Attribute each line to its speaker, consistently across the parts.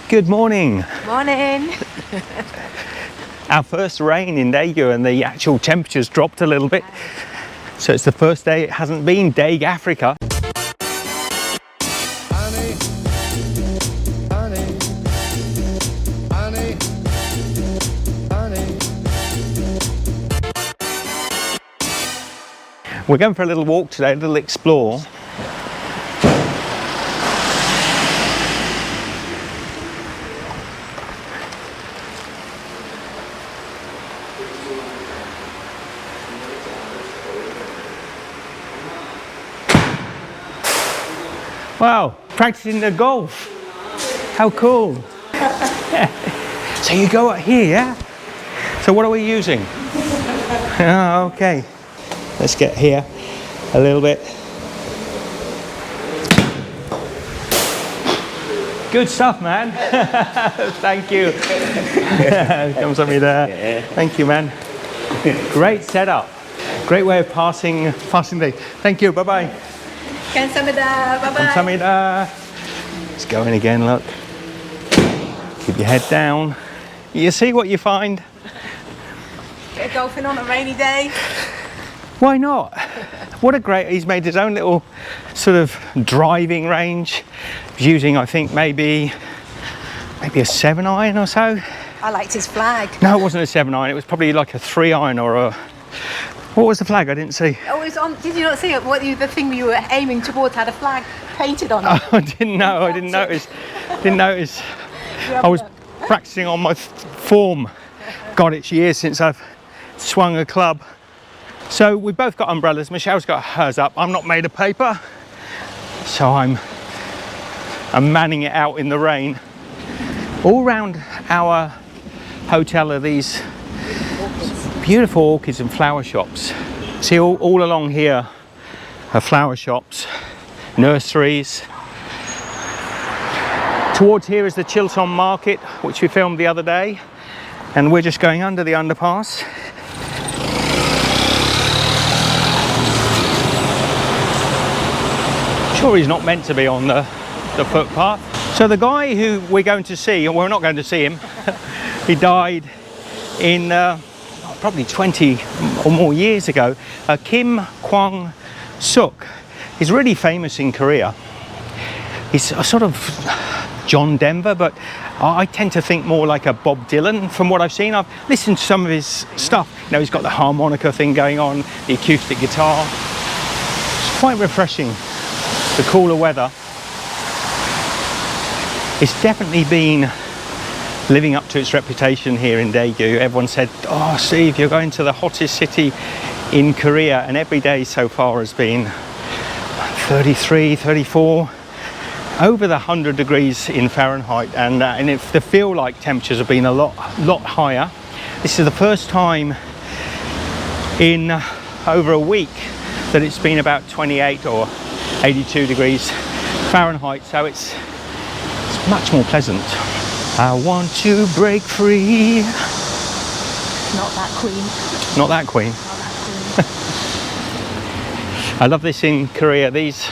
Speaker 1: Good morning.
Speaker 2: Morning.
Speaker 1: Our first rain in Daegu and the actual temperature's dropped a little bit. So it's the first day it hasn't been Daegu, Africa. We're going for a little walk today, a little explore. Wow, practicing the golf. How cool. So you go up here, yeah? So what are we using? Oh, okay. Let's get here a little bit. Good stuff, man. Thank you. 감사합니다. Thank you, man. Great setup. Great way of passing the. Thank you. Bye-bye.
Speaker 2: 감사합니다. Bye-bye.
Speaker 1: 감사합니다. Let's go in again, look. Keep your head down. You see what you find?
Speaker 2: Get golfing on a rainy day.
Speaker 1: Why not? What a great, he's made his own little sort of driving range. He's using, I think, maybe a 7-iron or so.
Speaker 2: I liked his flag.
Speaker 1: No, it wasn't a 7-iron, it was probably like a 3-iron or a... What was the flag? I didn't see.
Speaker 2: Oh, it was on, did you not see it? The thing you were aiming towards had a flag painted on it.
Speaker 1: Oh, I didn't know, I didn't notice. I was practicing on my form. God, it's years since I've swung a club. So we've both got umbrellas. Michelle's got hers up. I'm not made of paper, so I'm manning it out in the rain. All around our hotel are these beautiful orchids and flower shops. See, all along here are flower shops, nurseries. Towards here is the Bangcheon Market, which we filmed the other day, and we're just going under the underpass. Sure, he's not meant to be on the footpath. So the guy who we're going to see, or we're not going to see him, he died in probably 20 or more years ago. Kim Kwang-seok. He's really famous in Korea. He's a sort of John Denver, but I tend to think more like a Bob Dylan from what I've seen. I've listened to some of his stuff. You know, he's got the harmonica thing going on, the acoustic guitar. It's quite refreshing. The cooler weather. It's definitely been living up to its reputation here in Daegu. Everyone said, oh Steve, you're going to the hottest city in Korea, and every day so far has been 33, 34, over the 100 degrees in Fahrenheit, and if the feel like temperatures have been a lot higher. This is the first time in over a week that it's been about 28 or 82 degrees Fahrenheit, so it's much more pleasant. I want to break free.
Speaker 2: Not that queen.
Speaker 1: Not that queen. I love this in Korea, these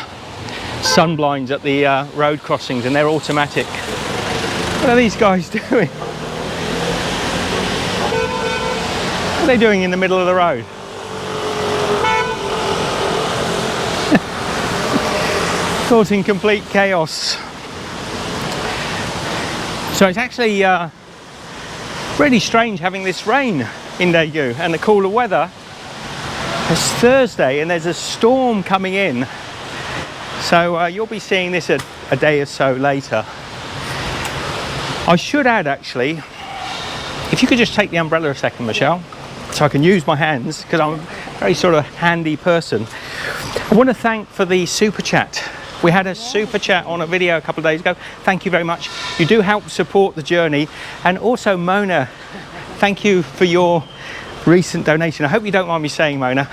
Speaker 1: sun blinds at the road crossings, and they're automatic. What are these guys doing? What are they doing in the middle of the road? Causing complete chaos. So it's actually really strange having this rain in Daegu and the cooler weather. It's Thursday and there's a storm coming in, so you'll be seeing this a day or so later. I should add, actually, if you could just take the umbrella a second, Michelle, so I can use my hands, because I'm a very sort of handy person. I want to thank for the super chat. We had a super chat on a video a couple of days ago. Thank you very much. You do help support the journey. And also Mona, thank you for your recent donation. I hope you don't mind me saying, Mona,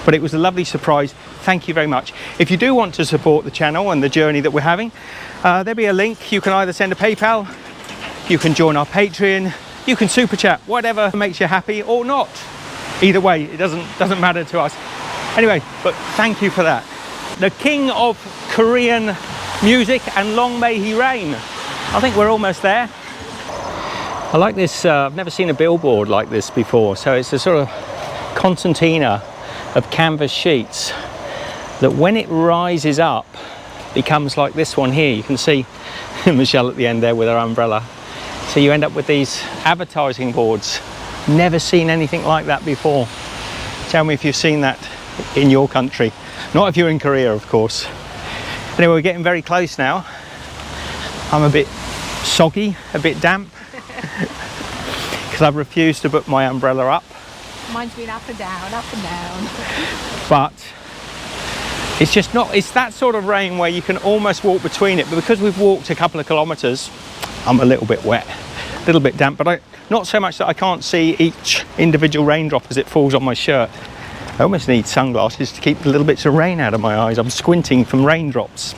Speaker 1: but it was a lovely surprise. Thank you very much. If you do want to support the channel and the journey that we're having, there'll be a link. You can either send a PayPal, you can join our Patreon, you can super chat, whatever makes you happy or not. Either way, it doesn't matter to us. Anyway, but thank you for that. The king of Korean music, and long may he reign. I think we're almost there. I like this, I've never seen a billboard like this before. So it's a sort of concertina of canvas sheets that when it rises up becomes like this one here. You can see Michelle at the end there with her umbrella. So you end up with these advertising boards. Never seen anything like that before. Tell me if you've seen that in your country. Not if you're in Korea, of course. Anyway, we're getting very close now. I'm a bit soggy, a bit damp, because I've refused to put my umbrella up.
Speaker 2: Mine's been up and down, up and down.
Speaker 1: But it's just not, it's that sort of rain where you can almost walk between it, but because we've walked a couple of kilometres, I'm a little bit wet, a little bit damp, but not so much that I can't see each individual raindrop as it falls on my shirt. I almost need sunglasses to keep the little bits of rain out of my eyes. I'm squinting from raindrops.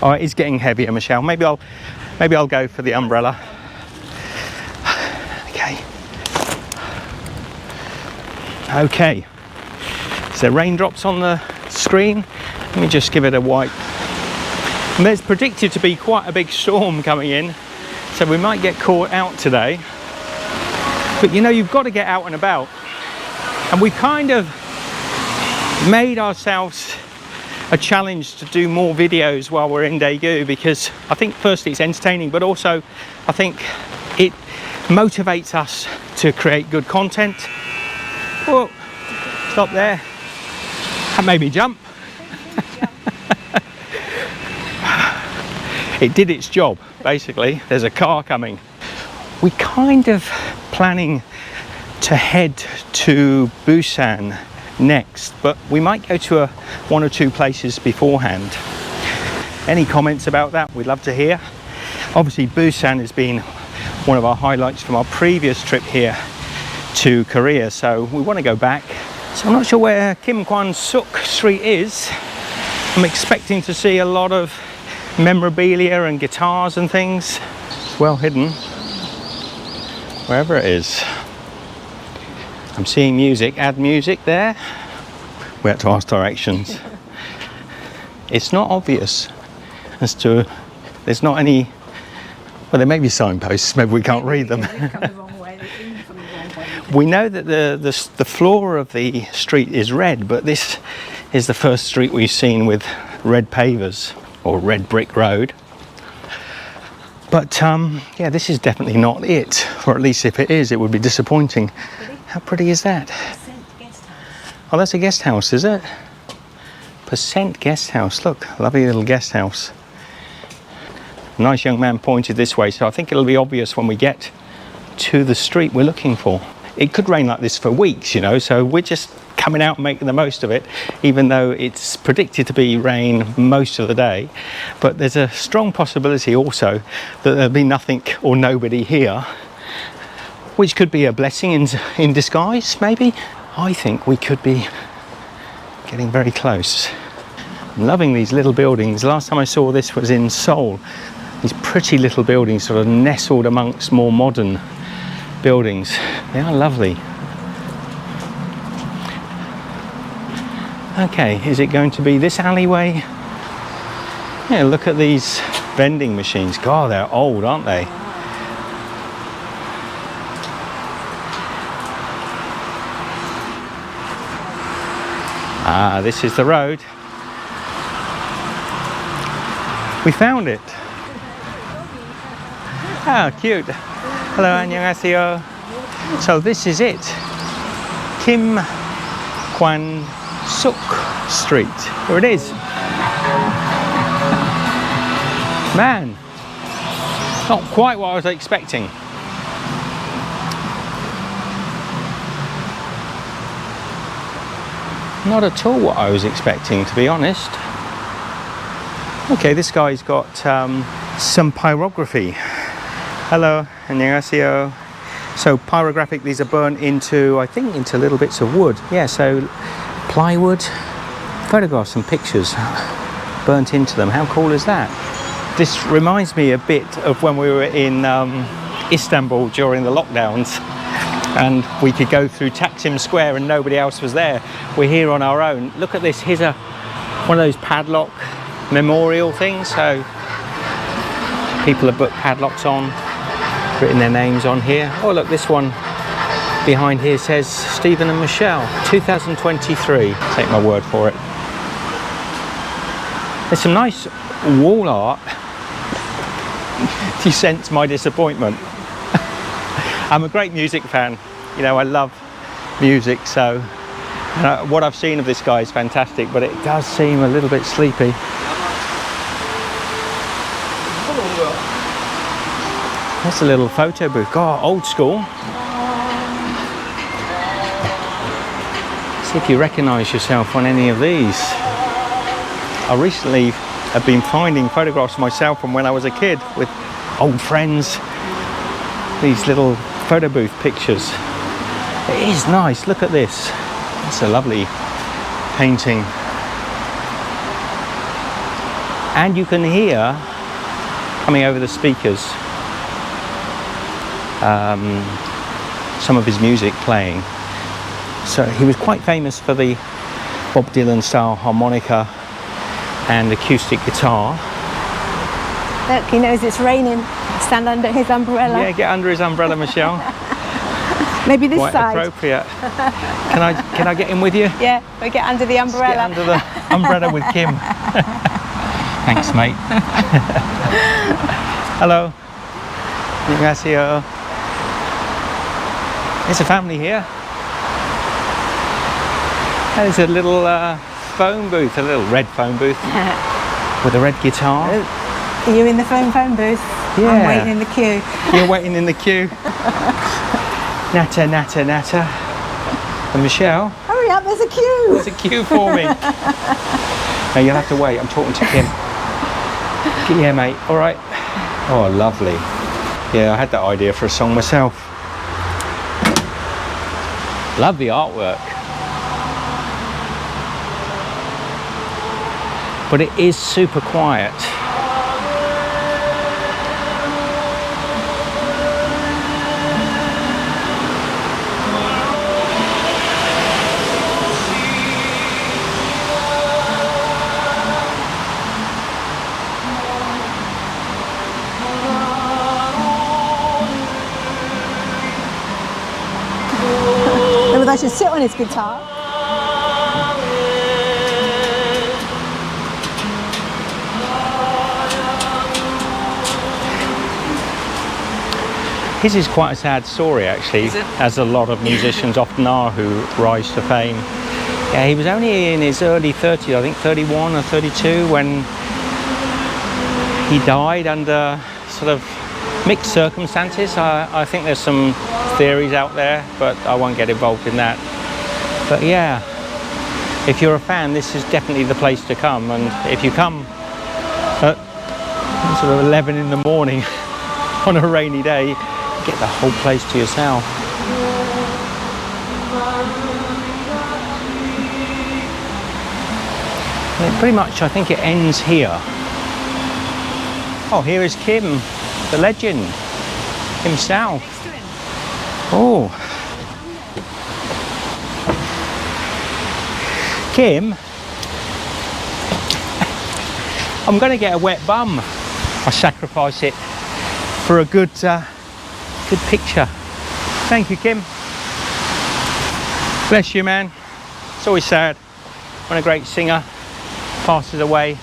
Speaker 1: Oh, it is getting heavier, Michelle. Maybe I'll go for the umbrella. Okay, so raindrops on the screen. Let me just give it a wipe. And there's predicted to be quite a big storm coming in, so we might get caught out today. But you know, you've got to get out and about, and we've kind of made ourselves a challenge to do more videos while we're in Daegu, because I think firstly it's entertaining, but also I think it motivates us to create good content. Whoa, stop there. That made me jump. It did its job, basically. There's a car coming. We're kind of planning to head to Busan next, but we might go to one or two places beforehand. Any comments about that? We'd love to hear. Obviously, Busan has been one of our highlights from our previous trip here to Korea, so we want to go back. So I'm not sure where Kim Kwang-seok Street is. I'm expecting to see a lot of memorabilia and guitars and things. It's well hidden, wherever it is. I'm seeing music, add music there. We have to ask directions. It's not obvious as to, there's not any, well, there may be signposts, maybe we can't read them. We know that the floor of the street is red, but this is the first street we've seen with red pavers or red brick road. But yeah, this is definitely not it, or at least if it is, it would be disappointing. How pretty is that? Oh, that's a guest house, is it? Percent guest house. Look, lovely little guest house. A nice young man pointed this way, so I think it'll be obvious when we get to the street we're looking for. It could rain like this for weeks, you know, so we're just coming out and making the most of it, even though it's predicted to be rain most of the day. But there's a strong possibility also that there'll be nothing or nobody here, which could be a blessing in disguise, maybe. I think we could be getting very close. I'm loving these little buildings. Last time I saw this was in Seoul. These pretty little buildings sort of nestled amongst more modern buildings. They are lovely. Okay, is it going to be this alleyway? Yeah, look at these vending machines. God, they're old, aren't they? Ah, this is the road. We found it. Ah, cute. Hello, 안녕하세요. So this is it. Kim Kwang-seok Street. Here it is. Man, not quite what I was expecting. Not at all what I was expecting, to be honest. Okay, this guy's got some pyrography. Hello, 안녕하세요. So pyrographic, these are burnt into, I think, into little bits of wood. Yeah, so plywood, photographs and pictures burnt into them. How cool is that? This reminds me a bit of when we were in Istanbul during the lockdowns, and we could go through Taksim Square and nobody else was there. We're here on our own. Look at this, here's one of those padlock memorial things. So People have put padlocks on, written their names on here. Oh look, this one behind here says Stephen and Michelle, 2023. Take my word for it. There's some nice wall art. Do you sense my disappointment? I'm a great music fan. You know, I love music, so what I've seen of this guy is fantastic, but it does seem a little bit sleepy. That's a little photo booth. Oh, old school. See if you recognise yourself on any of these. I recently have been finding photographs of myself from when I was a kid with old friends. These little photo booth pictures. It is nice. Look at this. It's a lovely painting. And you can hear, coming over the speakers, some of his music playing. So he was quite famous for the Bob Dylan style harmonica and acoustic guitar.
Speaker 2: Look, he knows it's raining. Stand under his umbrella.
Speaker 1: Yeah, get under his umbrella, Michelle.
Speaker 2: Maybe this
Speaker 1: Quite
Speaker 2: side.
Speaker 1: appropriate. Can I get in with you?
Speaker 2: Yeah, we get under the umbrella.
Speaker 1: Get under the umbrella with Kim. Thanks, mate. Hello. 안녕하세요. There's a family here. There's a little phone booth, a little red phone booth with a red guitar.
Speaker 2: Are you in the phone booth?
Speaker 1: Yeah.
Speaker 2: I'm waiting in the queue.
Speaker 1: You're waiting in the queue. Natter, natter, natter. And Michelle?
Speaker 2: Hurry up, there's a queue.
Speaker 1: There's a queue for me. No, you'll have to wait. I'm talking to Kim. Yeah, mate. All right. Oh, lovely. Yeah, I had that idea for a song myself. Love the artwork. But it is super quiet.
Speaker 2: Maybe I should sit on his guitar.
Speaker 1: His is quite a sad story, actually, as a lot of musicians often are who rise to fame. Yeah, he was only in his early 30s, I think 31 or 32, when he died under sort of mixed circumstances. I think there's some theories out there, but I won't get involved in that. But yeah, if you're a fan, this is definitely the place to come. And if you come at sort of 11 in the morning on a rainy day, get the whole place to yourself. And pretty much, I think it ends here. Oh, here is Kim, the legend himself. Oh, Kim, I'm going to get a wet bum. I sacrifice it for a good picture. Thank you, Kim. Bless you, man. It's always sad when a great singer passes away.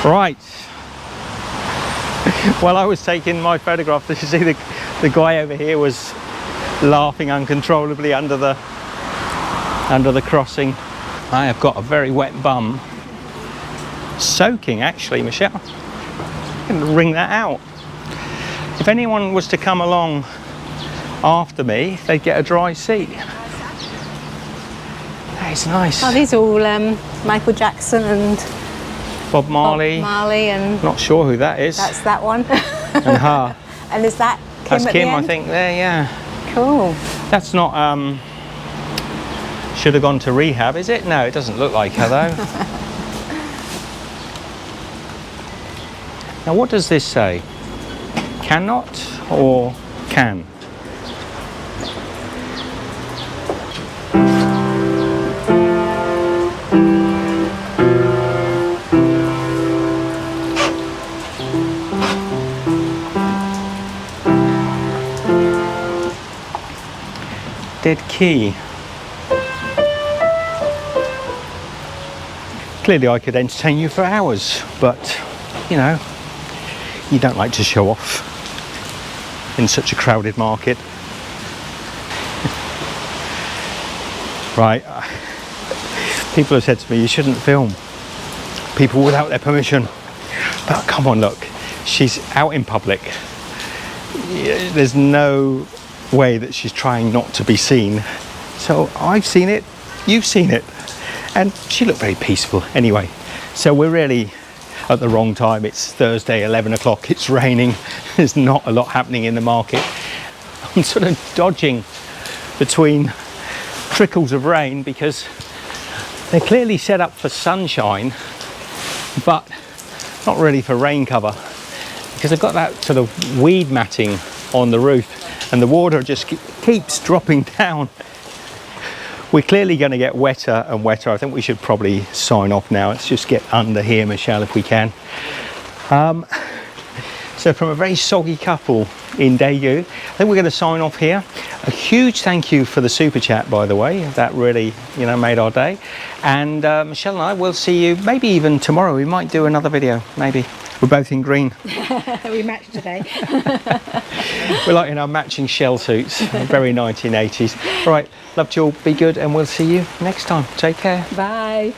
Speaker 1: Right. While I was taking my photograph, you see the guy over here was laughing uncontrollably under the crossing. I have got a very wet bum. Soaking, actually, Michelle. I'm going to wring that out. If anyone was to come along after me, they'd get a dry seat. That is nice.
Speaker 2: Oh, these are all Michael Jackson and
Speaker 1: Bob Marley.
Speaker 2: Bob Marley and...
Speaker 1: Not sure who that is.
Speaker 2: That's that one.
Speaker 1: And her.
Speaker 2: And is that Kim
Speaker 1: That's
Speaker 2: at
Speaker 1: Kim,
Speaker 2: the end?
Speaker 1: I think, there, yeah.
Speaker 2: Cool.
Speaker 1: That's not, should have gone to rehab, is it? No, it doesn't look like her, though. Now, what does this say? Cannot or can? dead key. Clearly I could entertain you for hours, but you know, you don't like to show off in such a crowded market. Right, people have said to me you shouldn't film people without their permission, but come on, look, she's out in public. There's no way that she's trying not to be seen, so I've seen it, you've seen it, and she looked very peaceful anyway. So we're really at the wrong time. It's Thursday, 11 o'clock, it's raining, there's not a lot happening in the market. I'm sort of dodging between trickles of rain because they're clearly set up for sunshine, but not really for rain cover, because I've got that sort of weed matting on the roof and the water just keeps dropping down. We're clearly going to get wetter and wetter. I think we should probably sign off now. Let's just get under here, Michelle, if we can. So from a very soggy couple in Daegu, I think we're going to sign off here. A huge thank you for the super chat, by the way. That really, you know, made our day. And Michelle and I will see you maybe even tomorrow. We might do another video, maybe. We're both in green.
Speaker 2: We matched today.
Speaker 1: We're like in our matching shell suits, very 1980s. All right, love to you all, be good, and we'll see you next time. Take care.
Speaker 2: Bye.